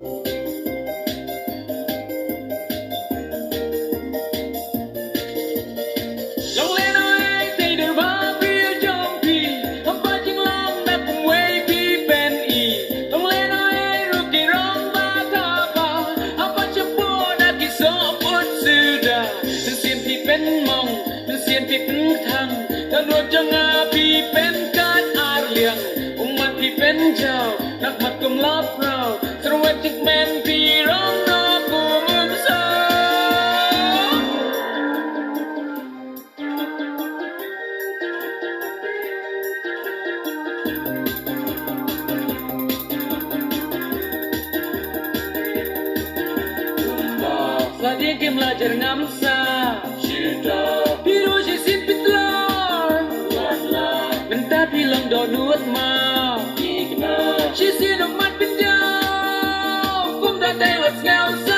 Lòng lên ơi thì đều ba phía trong thì không phải chính lòng đã cùng quay phía bên y lòng lên ơi rồi kỳ rong ba tha ba không phải chấp bùa đã kỳ số bút sư đà đừng xiên thì bên mong đừng xiên thì bên thăng đừng đuổi cho ngà thì bên cát ar liang umat thì bên chàoนักมัดกุมลับเราสระเวทจิกแมนพี่ร้องนอกูมึงสา Sadia que belajar ngamsa Biru je simpitlar Bentar bilang donut ma She seen a mat pinjau Kum tak day let's go